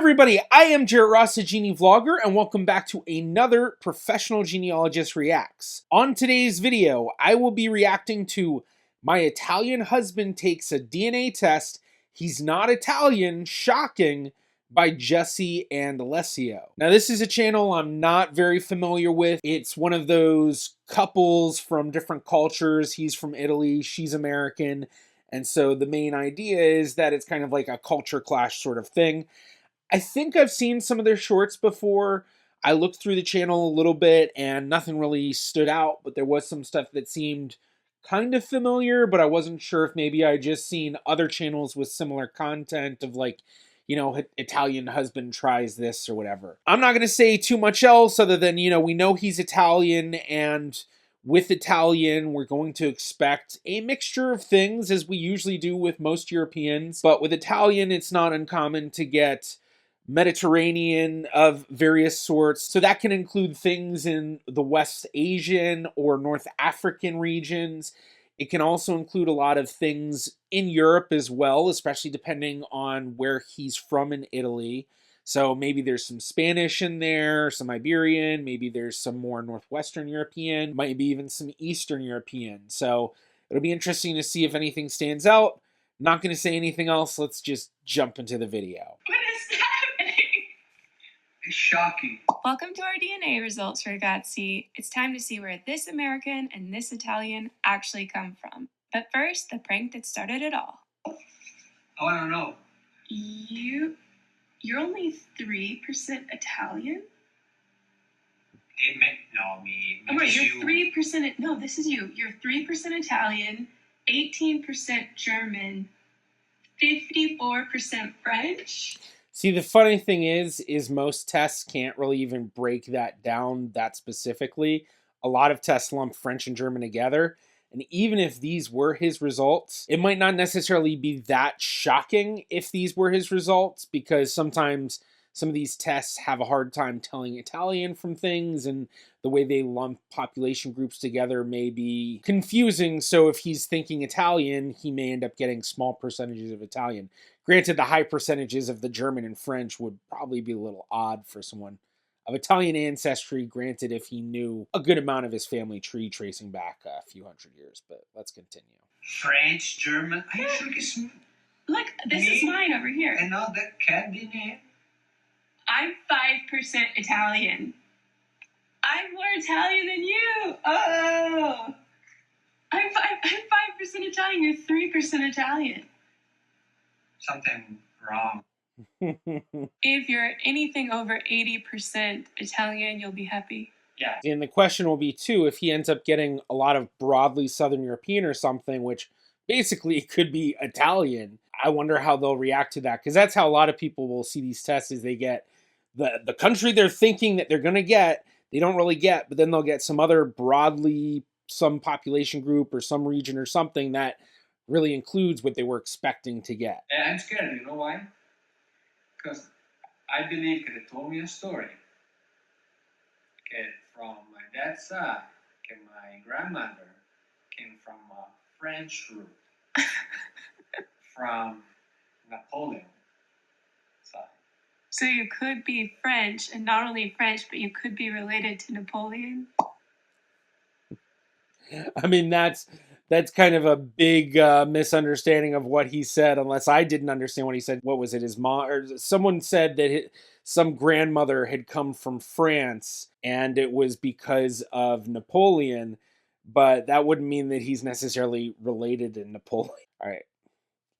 everybody, I am Jarrett Ross, a Genie Vlogger, and welcome back to another Professional Genealogist Reacts. On today's video, I will be reacting to My Italian Husband Takes a DNA Test, He's Not Italian, Shocking, by Jesse and Alessio. Now, this is a channel I'm not very familiar with. It's one of those couples from different cultures. He's from Italy, she's American, and so the main idea is that it's kind of like a culture clash sort of thing. I think I've seen some of their shorts before. I looked through the channel a little bit and nothing really stood out, but there was some stuff that seemed kind of familiar, but I wasn't sure if maybe I just seen other channels with similar content of like, you know, Italian husband tries this or whatever. I'm not going to say too much else other than, you know, we know he's Italian, and with Italian, we're going to expect a mixture of things as we usually do with most Europeans. But with Italian, it's not uncommon to get Mediterranean of various sorts. So that can include things in the West Asian or North African regions. It can also include a lot of things in Europe as well, especially depending on where he's from in Italy. So maybe there's some Spanish in there, some Iberian, maybe there's some more Northwestern European, maybe even some Eastern European. So it'll be interesting to see if anything stands out. Not going to say anything else. Let's just jump into the video. What is happening? It's shocking. Welcome to our DNA results, ragazzi. It's time to see where this American and this Italian actually come from. But first, the prank that started it all. I want to know. You're only 3% Italian? Me. Oh, right, you're 3%. No, this is you. You're 3% Italian, 18% German, 54% French. See, the funny thing is most tests can't really even break that down that specifically. A lot of tests lump French and German together. And even if these were his results, it might not necessarily be that shocking if these were his results, because sometimes some of these tests have a hard time telling Italian from things, and the way they lump population groups together may be confusing. So if he's thinking Italian, he may end up getting small percentages of Italian. Granted, the high percentages of the German and French would probably be a little odd for someone of Italian ancestry, granted if he knew a good amount of his family tree tracing back a few hundred years. But let's continue. French, German. Are you sure it's Look, this is mine over here. and all that candy name? I'm 5% Italian. I'm more Italian than you. Oh, I'm 5% Italian. You're 3% Italian. Something wrong. If you're anything over 80% Italian, you'll be happy. Yeah. And the question will be, too, if he ends up getting a lot of broadly Southern European or something, which basically could be Italian, I wonder how they'll react to that. Because that's how a lot of people will see these tests, is they get the country they're thinking that they're going to get, they don't really get, but then they'll get some other broadly, some population group or some region or something that really includes what they were expecting to get. And I'm scared, you know why? Because I believe that they told me a story. Okay, from my dad's side, okay, my grandmother came from a French root. From Napoleon side. So you could be French, and not only French, but you could be related to Napoleon. I mean, that's kind of a big misunderstanding of what he said, unless I didn't understand what he said. What was it, his mom? Or someone said that some grandmother had come from France, and it was because of Napoleon, but that wouldn't mean that he's necessarily related to Napoleon. All right,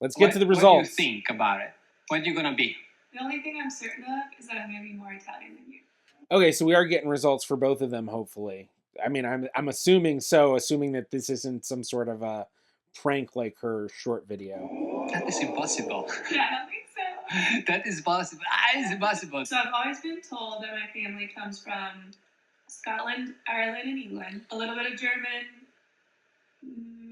let's get to the results. What do you think about it? What are you going to be? The only thing I'm certain of is that I'm going to be more Italian than you. Okay, so we are getting results for both of them, hopefully. I mean, I'm assuming so, assuming that this isn't some sort of a prank like her short video. That is impossible. Yeah, I don't think so. That is possible. That is impossible. So I've always been told that my family comes from Scotland, Ireland, and England. A little bit of German,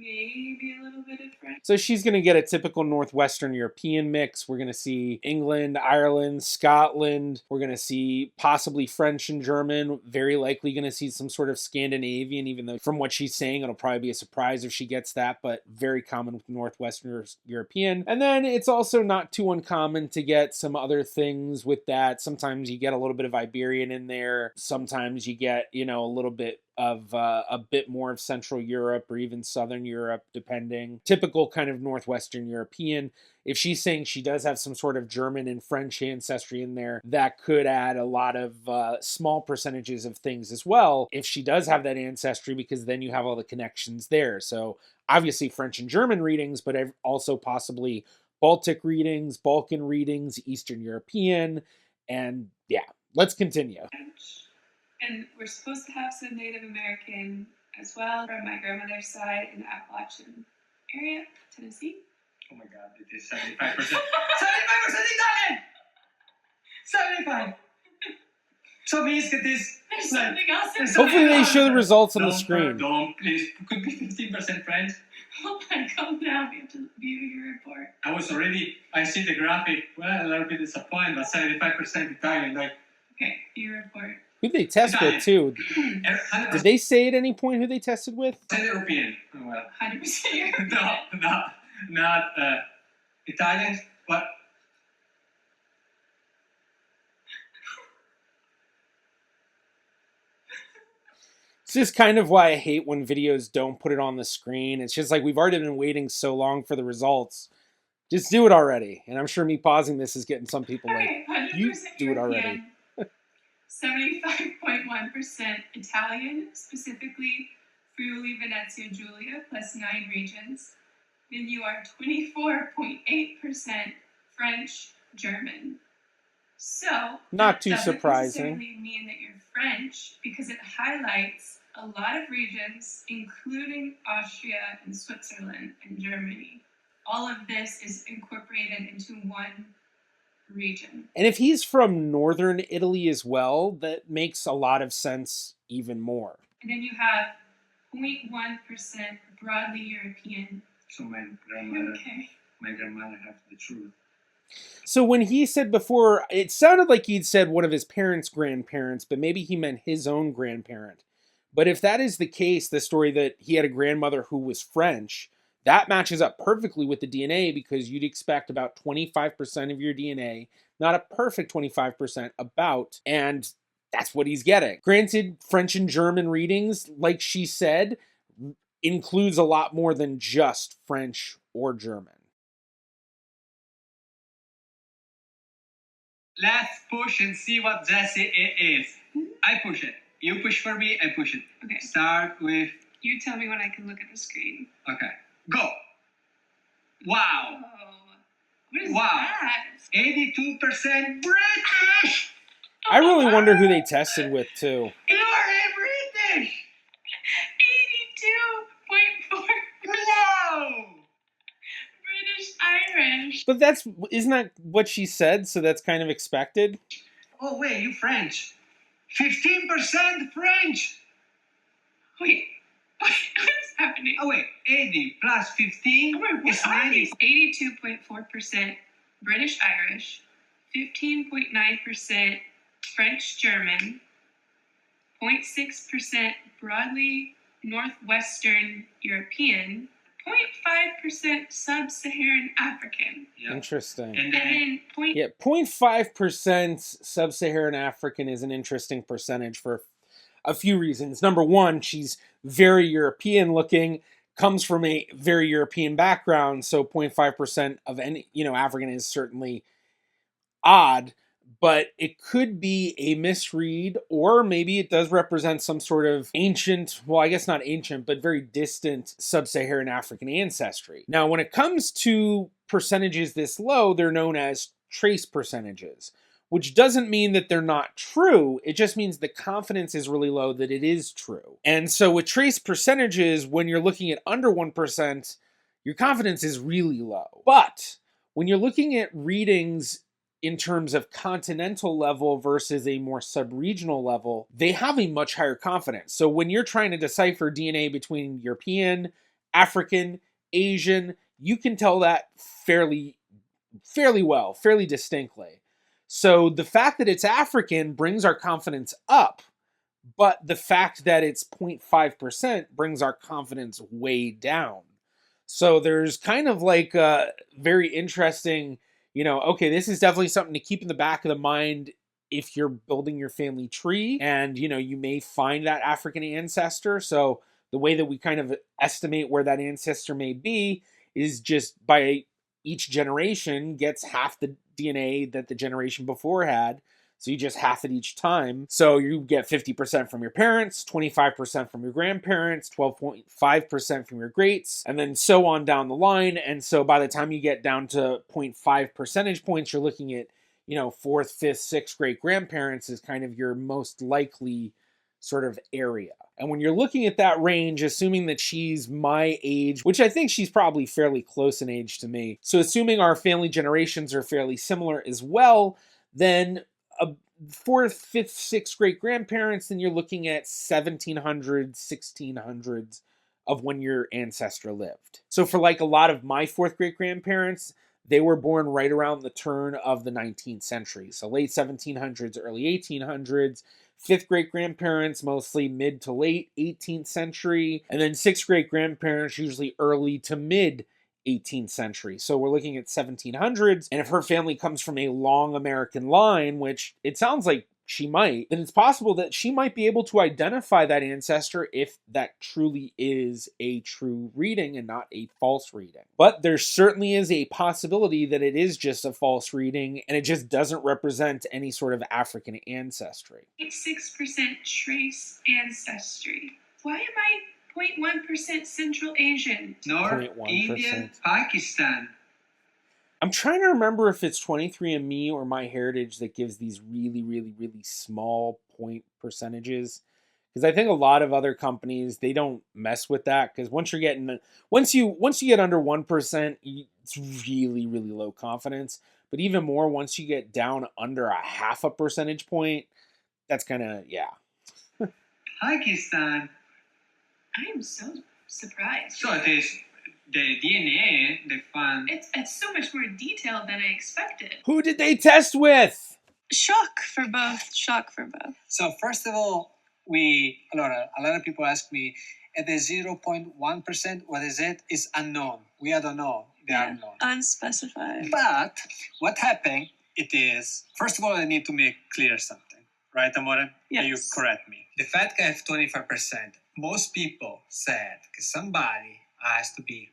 maybe a little bit of French. So she's going to get a typical Northwestern European mix. We're going to see England, Ireland, Scotland. We're going to see possibly French and German. Very likely going to see some sort of Scandinavian, even though from what she's saying, it'll probably be a surprise if she gets that, but very common with Northwestern European. And then it's also not too uncommon to get some other things with that. Sometimes you get a little bit of Iberian in there. Sometimes you get, a little bit of a bit more of Central Europe or even Southern Europe, depending. Typical kind of Northwestern European. If she's saying she does have some sort of German and French ancestry in there, that could add a lot of small percentages of things as well, if she does have that ancestry, because then you have all the connections there. So obviously French and German readings, but also possibly Baltic readings, Balkan readings, Eastern European, and yeah, let's continue. And we're supposed to have some Native American as well from my grandmother's side in the Appalachian area, Tennessee. Oh my God, it is 75%. 75% Italian! 75! So means that this. There's something else. Hopefully they show the results on the screen. Don't, please. Could be 15% French. Oh my God, now we have to view your report. I see the graphic. Well, a little bit disappointed, but 75% Italian. Okay, your report. Who did they test with, too? Did they say at any point who they tested with? European. Well, 100% European. No, not Italian, but. It's just kind of why I hate when videos don't put it on the screen. It's just like, we've already been waiting so long for the results. Just do it already. And I'm sure me pausing this is getting some people like, you do it already. 75.1% Italian, specifically Friuli, Venezia Giulia, plus 9 regions. Then you are 24.8% French, German. So not too doesn't surprising. necessarily mean that you're French, because it highlights a lot of regions, including Austria and Switzerland and Germany. All of this is incorporated into one region. And if he's from northern Italy as well, that makes a lot of sense even more. And then you have 0.1% broadly European. So my grandmother has the truth. So when he said before, it sounded like he'd said one of his parents' grandparents, but maybe he meant his own grandparent. But if that is the case, the story that he had a grandmother who was French, that matches up perfectly with the DNA, because you'd expect about 25% of your DNA, not a perfect 25%, about, and that's what he's getting. Granted, French and German readings, like she said, includes a lot more than just French or German. Let's push and see what Jesse is. I push it. You push for me, I push it. Okay. Start with. You tell me when I can look at the screen. Okay. Go. Wow. Oh, what is Wow. that? 82% British. I really wonder who they tested with, too. You are a British. 82.4% Wow. British Irish. But isn't that what she said? So that's kind of expected. Oh wait, you French. 15% French. Wait, what's happening? Oh wait, 80 plus 15 is 90. 82.4% British Irish, 15.9% French German, 0.6% broadly Northwestern European, 0.5% Sub-Saharan African. Yeah. Interesting. And And then then Yeah, 0.5% Sub-Saharan African is an interesting percentage for a few reasons. Number one, she's very European looking, comes from a very European background, so 0.5% of any, African is certainly odd, but it could be a misread, or maybe it does represent some sort of ancient, well, I guess not ancient, but very distant Sub-Saharan African ancestry. Now, when it comes to percentages this low, they're known as trace percentages, which doesn't mean that they're not true. It just means the confidence is really low that it is true. And so with trace percentages, when you're looking at under 1%, your confidence is really low. But when you're looking at readings in terms of continental level versus a more sub-regional level, they have a much higher confidence. So when you're trying to decipher DNA between European, African, Asian, you can tell that fairly well, fairly distinctly. So the fact that it's African brings our confidence up, but the fact that it's 0.5% brings our confidence way down. So there's kind of like a very interesting, okay, this is definitely something to keep in the back of the mind if you're building your family tree, and you may find that African ancestor. So the way that we kind of estimate where that ancestor may be is just by each generation gets half the DNA that the generation before had. So you just half it each time. So you get 50% from your parents, 25% from your grandparents, 12.5% from your greats, and then so on down the line. And so by the time you get down to 0.5 percentage points, you're looking at, fourth, fifth, sixth great grandparents is kind of your most likely sort of area. And when you're looking at that range, assuming that she's my age, which I think she's probably fairly close in age to me, so assuming our family generations are fairly similar as well, then a fourth, fifth, sixth great grandparents, then you're looking at 1700s, 1600s of when your ancestor lived. So for like a lot of my fourth great grandparents, they were born right around the turn of the 19th century. So late 1700s, early 1800s. Fifth great grandparents, mostly mid to late 18th century. And then sixth great grandparents, usually early to mid 18th century. So we're looking at 1700s. And if her family comes from a long American line, which it sounds like she might, then it's possible that she might be able to identify that ancestor if that truly is a true reading and not a false reading. But there certainly is a possibility that it is just a false reading and it just doesn't represent any sort of African ancestry. 6% trace ancestry. Why am I 0.1% Central Asian? North 0.1%. Indian, Pakistan. I'm trying to remember if it's 23andMe or MyHeritage that gives these really, really, really small point percentages. Because I think a lot of other companies, they don't mess with that. Because once you get under 1%, it's really, really low confidence. But even more, once you get down under a half a percentage point, that's kind of, yeah. Pakistan. I am so surprised. So it is the DNA they found. It's so much more detailed than I expected. Who did they test with? Shock for both. So first of all, a lot of people ask me, at the 0.1%, what is it? It's unknown. We don't know. They are unknown. Unspecified. But what happened, it is, first of all, I need to make clear something. Right, Amore? Yes. You correct me. The fact I have 25%, most people said somebody has to be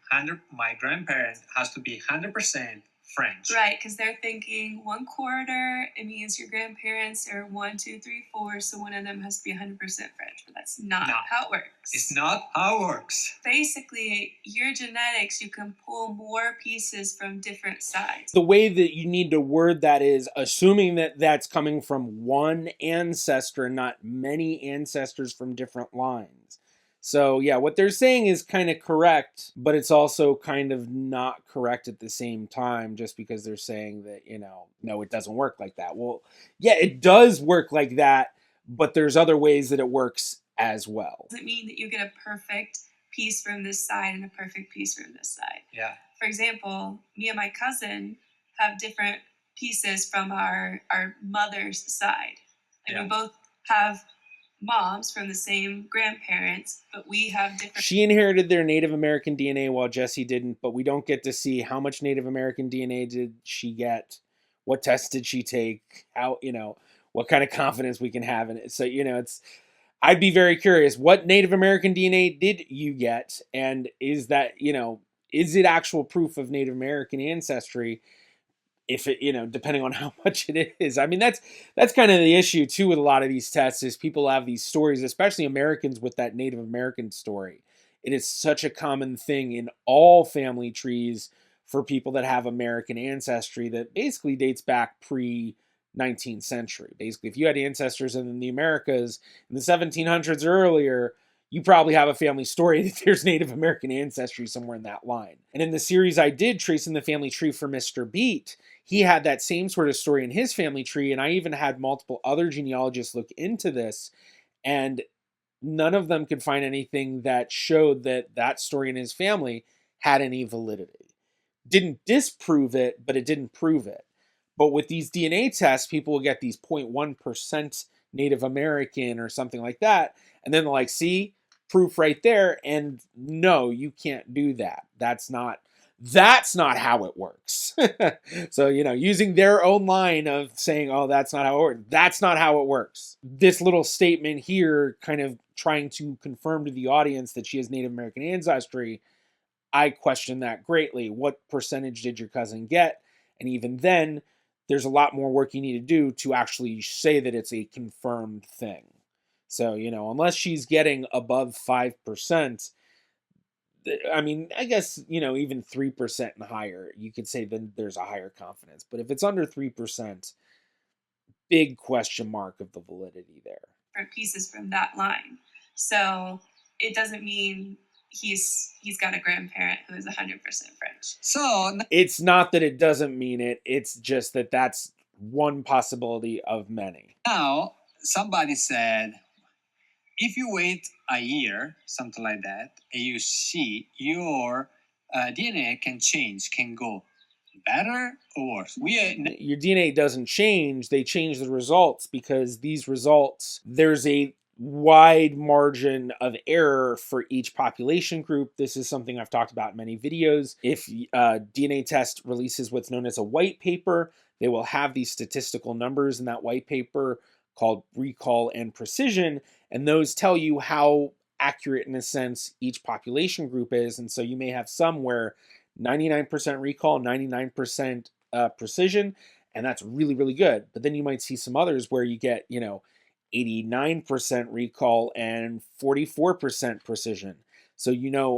my grandparent has to be 100% French. Right, because they're thinking 1/4, it means your grandparents are 1, 2, 3, 4, so one of them has to be 100% French, but that's not how it works. It's not how it works. Basically, your genetics, you can pull more pieces from different sides. The way that you need to word that is assuming that that's coming from one ancestor, not many ancestors from different lines. So yeah, what they're saying is kind of correct, but it's also kind of not correct at the same time, just because they're saying that, no, it doesn't work like that. Well, yeah, it does work like that, but there's other ways that it works as well. Does it mean that you get a perfect piece from this side and a perfect piece from this side? Yeah. For example, me and my cousin have different pieces from our mother's side. And we both have moms from the same grandparents, but we have different. She inherited their Native American DNA while Jessie didn't, but we don't get to see how much Native American DNA did she get, what tests did she take, how, what kind of confidence we can have in it. So, I'd be very curious, what Native American DNA did you get? And is that, is it actual proof of Native American ancestry? If it, depending on how much it is. I mean, that's kind of the issue too with a lot of these tests is people have these stories, especially Americans with that Native American story. It is such a common thing in all family trees for people that have American ancestry that basically dates back pre-19th century. Basically, if you had ancestors in the Americas in the 1700s or earlier, you probably have a family story that there's Native American ancestry somewhere in that line. And in the series I did, Tracing the Family Tree for Mr. Beat, he had that same sort of story in his family tree, and I even had multiple other genealogists look into this, and none of them could find anything that showed that that story in his family had any validity. Didn't disprove it, but it didn't prove it. But with these DNA tests, people will get these 0.1% Native American or something like that. And then they're like, see, proof right there. And no, you can't do that. That's not how it works. So, using their own line of saying, oh, that's not how it works. That's not how it works. This little statement here kind of trying to confirm to the audience that she has Native American ancestry, I question that greatly. What percentage did your cousin get? And even then, there's a lot more work you need to do to actually say that it's a confirmed thing. So, unless she's getting above 5%, I mean, I guess, even 3% and higher, you could say then there's a higher confidence. But if it's under 3%, big question mark of the validity there. Pieces from that line. So it doesn't mean he's got a grandparent who is 100% French. So it's not that it doesn't mean it. It's just that that's one possibility of many. Now, somebody said, if you wait a year, something like that, and you see your DNA can change, can go better or worse. Your DNA doesn't change. They change the results because these results, there's a wide margin of error for each population group. This is something I've talked about in many videos. If a DNA test releases what's known as a white paper, they will have these statistical numbers in that white paper called recall and precision, and those tell you how accurate, in a sense, each population group is. And so you may have some where 99% recall, 99% precision, and that's really, really good. But then you might see some others where you get, 89% recall and 44% precision. So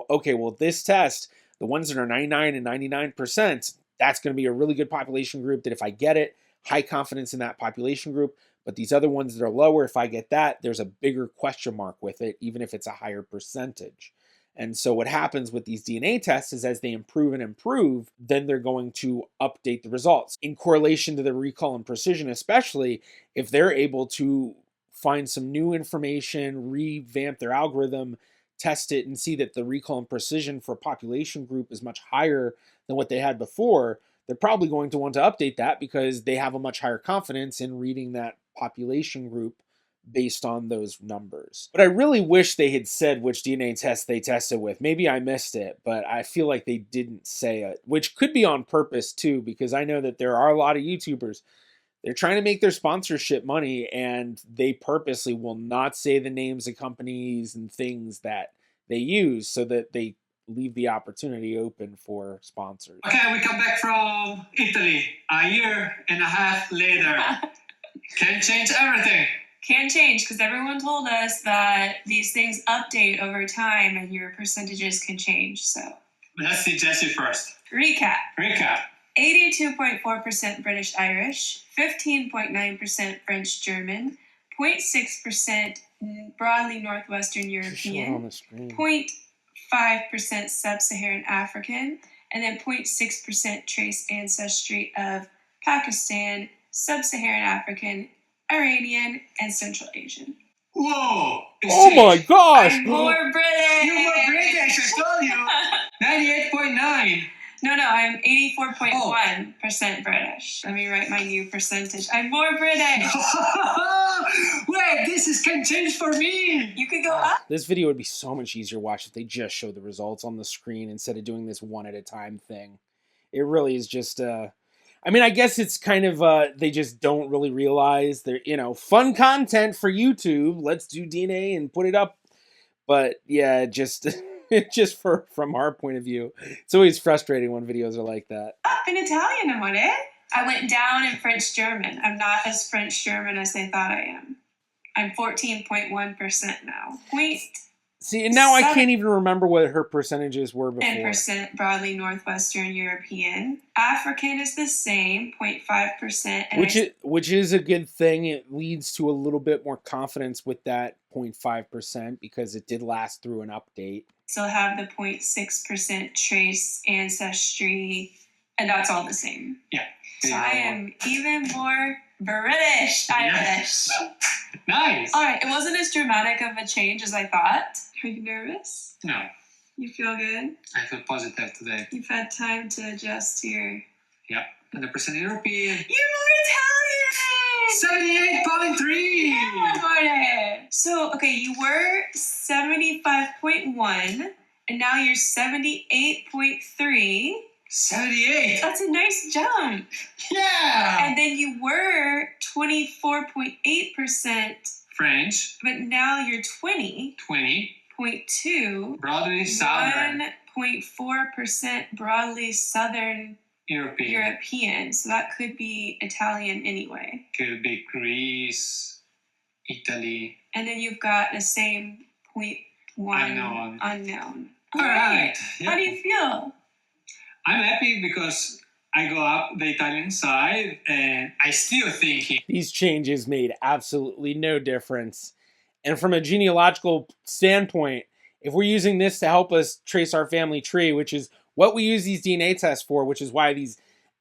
okay, well, this test, the ones that are 99 and 99%, that's going to be a really good population group that if I get it, high confidence in that population group. But these other ones that are lower, if I get that, there's a bigger question mark with it, even if it's a higher percentage. And so what happens with these DNA tests is as they improve and improve, then they're going to update the results. In correlation to the recall and precision, especially if they're able to find some new information, revamp their algorithm, test it, and see that the recall and precision for a population group is much higher than what they had before, they're probably going to want to update that because they have a much higher confidence in reading that population group based on those numbers. But I really wish they had said which DNA test they tested with. Maybe I missed it, but I feel like they didn't say it, which could be on purpose too, because I know that there are a lot of YouTubers, they're trying to make their sponsorship money and they purposely will not say the names of companies and things that they use so that they leave the opportunity open for sponsors. Okay, we come back from Italy a year and a half later. Can change everything. Can change because everyone told us that these things update over time and your percentages can change. So let's see Jesse first. Recap. 82.4% British Irish, 15.9% French German, 0.6% broadly Northwestern European, 0.5% Sub-Saharan African, and then 0.6% trace ancestry of Pakistan, Sub-Saharan African, Iranian, and Central Asian. Whoa! Oh my gosh! I'm more British! You're more British, I told you! 98.9! No, I'm 84.1% British. Let me write my new percentage. I'm more British! Wait, this can change for me! You could go up. This video would be so much easier to watch if they just showed the results on the screen instead of doing this one at a time thing. It really is just, I mean, I guess it's kind of, they just don't really realize they're, fun content for YouTube. Let's do DNA and put it up. But yeah, just from our point of view, it's always frustrating when videos are like that. Up in Italian, amore. I went down in French German. I'm not as French German as they thought I am. I'm 14.1% now. See, and now I can't even remember what her percentages were before. 10% broadly Northwestern European. African is the same, 0.5%. Which is a good thing. It leads to a little bit more confidence with that 0.5% because it did last through an update. Still have the 0.6% trace ancestry, and that's all the same. Yeah. So I am even more British Irish. Nice. All right, it wasn't as dramatic of a change as I thought. Are you nervous? No, You feel good? I feel positive today. You've had time to adjust to your... Yeah, 100% European. You're more Italian! 78.3. Yeah, Martin. So, okay, you were 75.1, and now you're 78.3. 78. That's a nice jump. Yeah. And then you were 24.8%, French, but now you're 20.2. 20. Broadly Southern 1.4% broadly Southern European. European. So that could be Italian anyway. Could be Greece, Italy. And then you've got the same 0.1 unknown. All right. How do you feel? I'm happy because I go up the Italian side and I still thinking. These changes made absolutely no difference. And from a genealogical standpoint, if we're using this to help us trace our family tree, which is what we use these DNA tests for, which is why these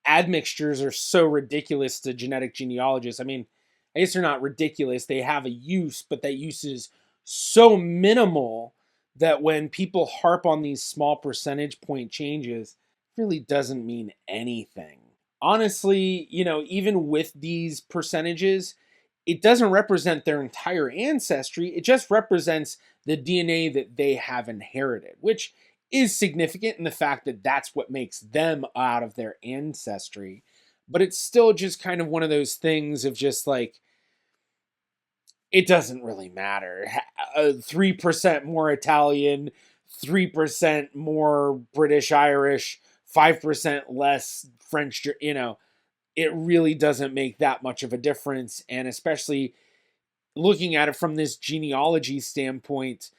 admixtures are so ridiculous to genetic genealogists. I mean, I guess they're not ridiculous. They have a use, but that use is so minimal that when people harp on these small percentage point changes, it really doesn't mean anything. Honestly, even with these percentages, it doesn't represent their entire ancestry. It just represents the DNA that they have inherited, which is significant in the fact that that's what makes them out of their ancestry. But it's still just kind of one of those things of just like, it doesn't really matter. 3% more Italian, 3% more British Irish, 5% less French, it really doesn't make that much of a difference. And especially looking at it from this genealogy standpoint,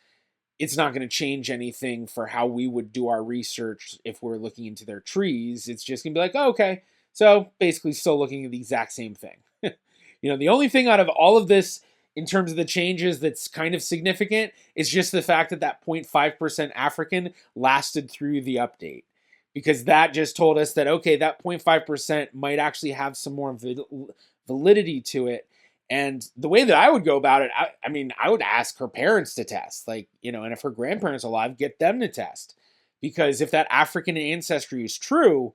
it's not going to change anything for how we would do our research if we're looking into their trees. It's just going to be like, oh, okay, so basically still looking at the exact same thing. The only thing out of all of this in terms of the changes that's kind of significant is just the fact that that 0.5% African lasted through the update. Because that just told us that, okay, that 0.5% might actually have some more validity to it. And the way that I would go about it, I would ask her parents to test. And if her grandparents are alive, get them to test. Because if that African ancestry is true,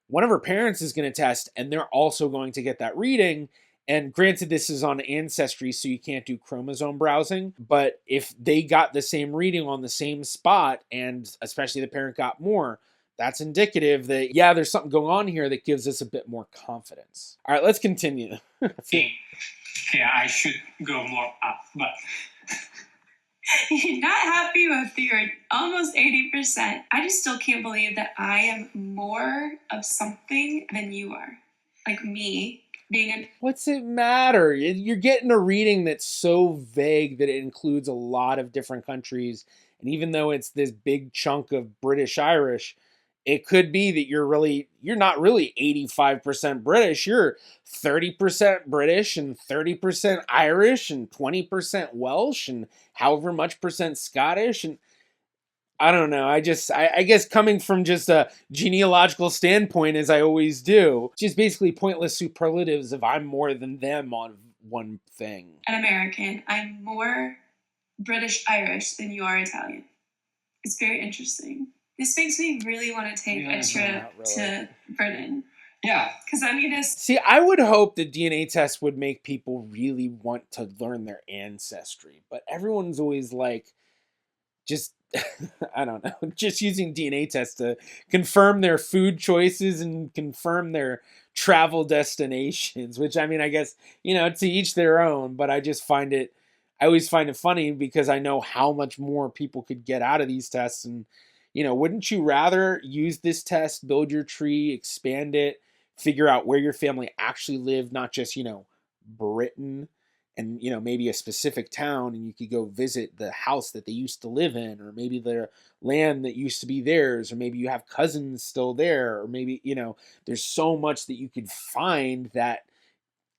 one of her parents is going to test, and they're also going to get that reading. And granted, this is on Ancestry, so you can't do chromosome browsing. But if they got the same reading on the same spot, and especially the parent got more, that's indicative that, yeah, there's something going on here that gives us a bit more confidence. All right, let's continue. Yeah, I should go more up, but... You're not happy with your almost 80%. I just still can't believe that I am more of something than you are. Like me being an... What's it matter? You're getting a reading that's so vague that it includes a lot of different countries. And even though it's this big chunk of British Irish, it could be that you're not really 85% British. You're 30% British and 30% Irish and 20% Welsh and however much percent Scottish. And I don't know. I guess coming from just a genealogical standpoint, as I always do, just basically pointless superlatives of I'm more than them on one thing. An American. I'm more British Irish than you are Italian. It's very interesting. This makes me really want to take a trip to Britain. Yeah. Because I need to... See, I would hope the DNA test would make people really want to learn their ancestry. But everyone's always like, just, I don't know, just using DNA tests to confirm their food choices and confirm their travel destinations. Which, I guess, to each their own. But I always find it funny because I know how much more people could get out of these tests. And wouldn't you rather use this test, build your tree, expand it, figure out where your family actually lived, not just, Britain and, maybe a specific town, and you could go visit the house that they used to live in, or maybe their land that used to be theirs, or maybe you have cousins still there, or maybe, there's so much that you could find that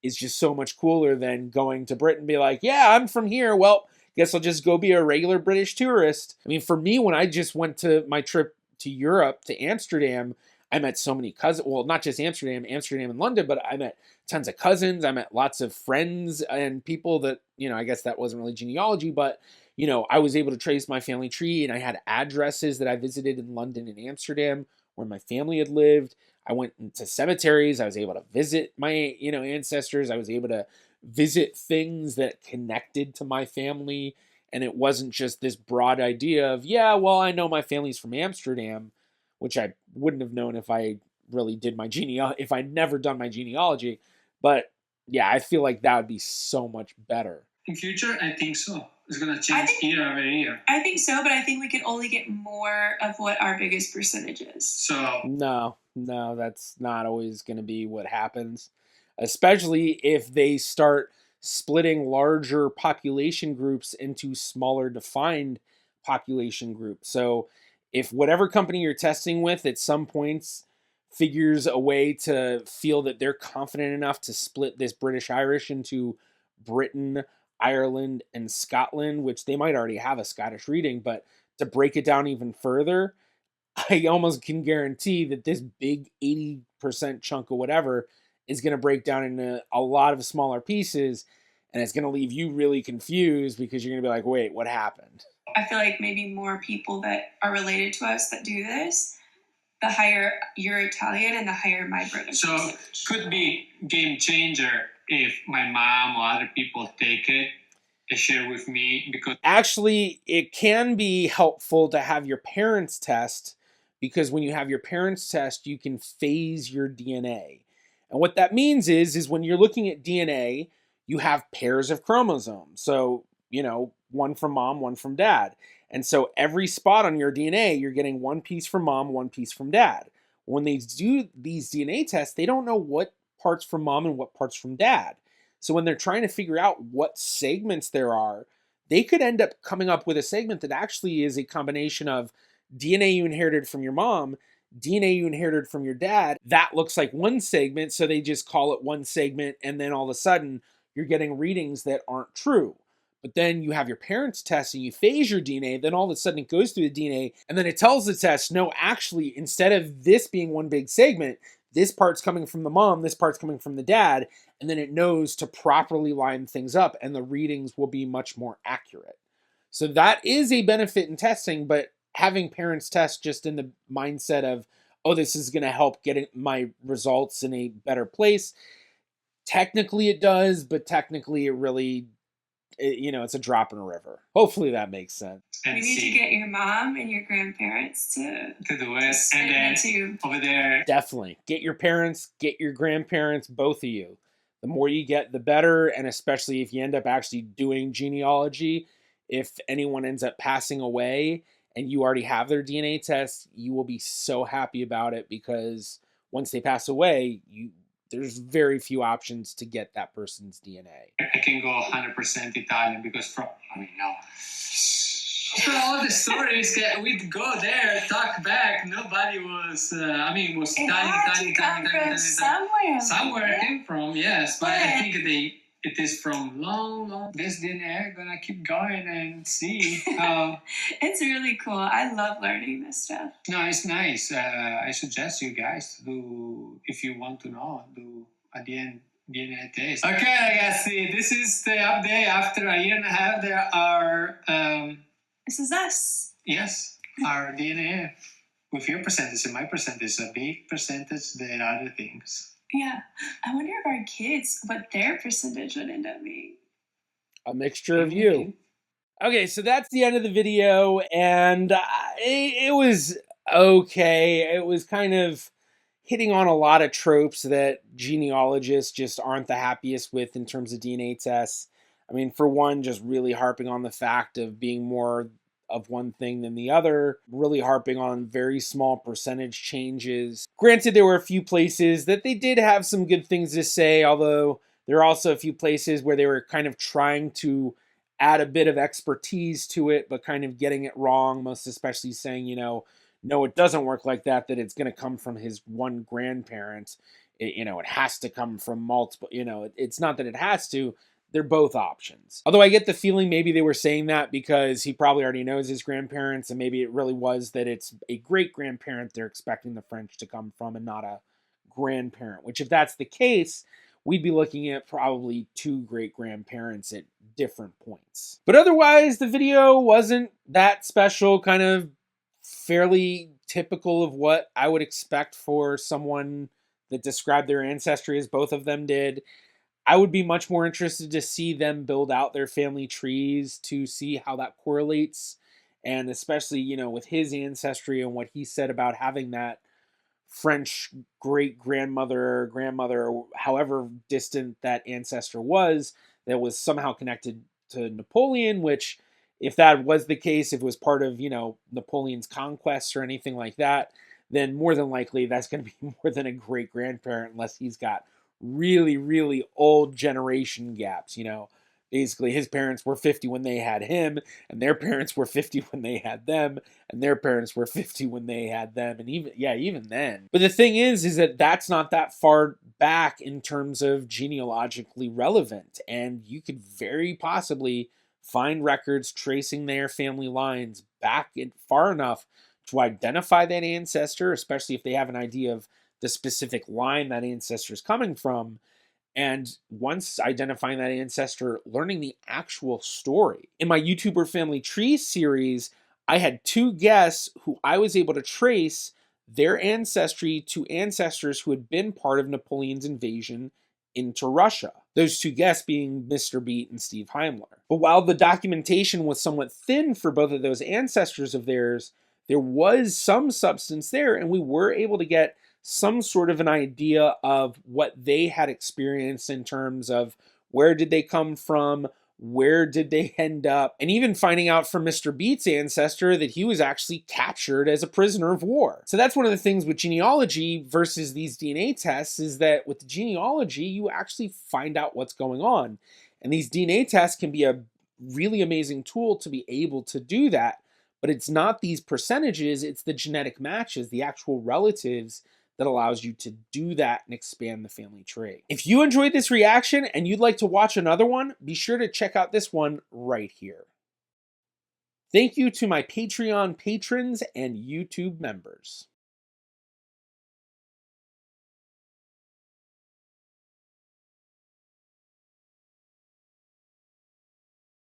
is just so much cooler than going to Britain and be like, yeah, I'm from here. Well, guess I'll just go be a regular British tourist. For me, when I just went to my trip to Europe, to Amsterdam, I met so many cousins. Well, not just Amsterdam and London, but I met tons of cousins. I met lots of friends and people that, I guess that wasn't really genealogy, but, I was able to trace my family tree, and I had addresses that I visited in London and Amsterdam where my family had lived. I went into cemeteries. I was able to visit my, ancestors. I was able to visit things that connected to my family. And it wasn't just this broad idea of, yeah, well, I know my family's from Amsterdam, which I wouldn't have known if I really did my if I'd never done my genealogy. But yeah, I feel like that would be so much better. In future, I think so. It's going to change year over year. I think so, but I think we could only get more of what our biggest percentage is. So No, that's not always going to be what happens, especially if they start splitting larger population groups into smaller defined population groups. So if whatever company you're testing with at some points figures a way to feel that they're confident enough to split this British Irish into Britain, Ireland, and Scotland, which they might already have a Scottish reading, but to break it down even further, I almost can guarantee that this big 80% chunk of whatever is going to break down into a lot of smaller pieces, and it's going to leave you really confused because you're going to be like, wait, what happened? I feel like maybe more people that are related to us that do this, the higher your Italian and the higher my British. So could be game changer if my mom or other people take it and share with me, because actually it can be helpful to have your parents test, because when you have your parents test, you can phase your DNA. And what that means is when you're looking at DNA, you have pairs of chromosomes. So, one from mom, one from dad. And so every spot on your DNA, you're getting one piece from mom, one piece from dad. When they do these DNA tests, they don't know what parts from mom and what parts from dad. So when they're trying to figure out what segments there are, they could end up coming up with a segment that actually is a combination of DNA you inherited from your mom, DNA you inherited from your dad. That looks like one segment, so they just call it one segment, and then all of a sudden you're getting readings that aren't true. But then you have your parents' test and you phase your DNA, then all of a sudden it goes through the DNA, and then it tells the test, no, actually, instead of this being one big segment, this part's coming from the mom, this part's coming from the dad, and then it knows to properly line things up, and the readings will be much more accurate. So that is a benefit in testing, but having parents test just in the mindset of, oh, this is going to help getting my results in a better place. Technically it does, but technically it really, it's a drop in a river. Hopefully that makes sense. We need to get your mom and your grandparents to do it, and then over there. Definitely. Get your parents, get your grandparents, both of you. The more you get, the better, and especially if you end up actually doing genealogy, if anyone ends up passing away and you already have their DNA test, you will be so happy about it, because once they pass away, there's very few options to get that person's DNA. I can go 100% Italian because no. For all the stories that we'd go there, talk back, nobody was, was Italian. Somewhere it came from, yes. But I think it is from long. This DNA, gonna keep going and see how. It's really cool. I love learning this stuff. No, it's nice. I suggest you guys to do, if you want to know, do at the end DNA test. Okay, ragazzi, this is the update after a year and a half. There are this is us. Yes, our DNA with your percentage and my percentage, a big percentage than other things. Yeah, I wonder if our kids, what their percentage would end up being. A mixture of you. Okay, so that's the end of the video, and it was okay. It was kind of hitting on a lot of tropes that genealogists just aren't the happiest with in terms of DNA tests. I mean, for one, just really harping on the fact of being more of one thing than the other, really harping on very small percentage changes. Granted, there were a few places that they did have some good things to say, although there are also a few places where they were kind of trying to add a bit of expertise to it, but kind of getting it wrong, most especially saying, no, it doesn't work like that it's going to come from his one grandparent. It has to come from multiple, it's not that it has to. they're both options. Although I get the feeling maybe they were saying that because he probably already knows his grandparents, and maybe it really was that it's a great-grandparent they're expecting the French to come from and not a grandparent, which if that's the case, we'd be looking at probably 2 great-grandparents at different points. But otherwise, the video wasn't that special, kind of fairly typical of what I would expect for someone that described their ancestry as both of them did. I would be much more interested to see them build out their family trees to see how that correlates. And especially, with his ancestry and what he said about having that French great grandmother or grandmother, or however distant that ancestor was, that was somehow connected to Napoleon, which, if that was the case, if it was part of, Napoleon's conquests or anything like that, then more than likely that's going to be more than a great grandparent, unless he's got really, really old generation gaps. Basically his parents were 50 when they had him, and their parents were 50 when they had them, and their parents were 50 when they had them, and even then. But the thing is that that's not that far back in terms of genealogically relevant, and you could very possibly find records tracing their family lines back far enough to identify that ancestor, especially if they have an idea of the specific line that ancestor is coming from. And once identifying that ancestor, learning the actual story. In my YouTuber Family Tree series, I had 2 guests who I was able to trace their ancestry to ancestors who had been part of Napoleon's invasion into Russia. Those 2 guests being Mr. Beat and Steve Heimler. But while the documentation was somewhat thin for both of those ancestors of theirs, there was some substance there, and we were able to get some sort of an idea of what they had experienced in terms of where did they come from, where did they end up, and even finding out from Mr. Beat's ancestor that he was actually captured as a prisoner of war. So that's one of the things with genealogy versus these DNA tests, is that with the genealogy, you actually find out what's going on. And these DNA tests can be a really amazing tool to be able to do that, but it's not these percentages, it's the genetic matches, the actual relatives, that allows you to do that and expand the family tree. If you enjoyed this reaction and you'd like to watch another one, be sure to check out this one right here. Thank you to my Patreon patrons and YouTube members.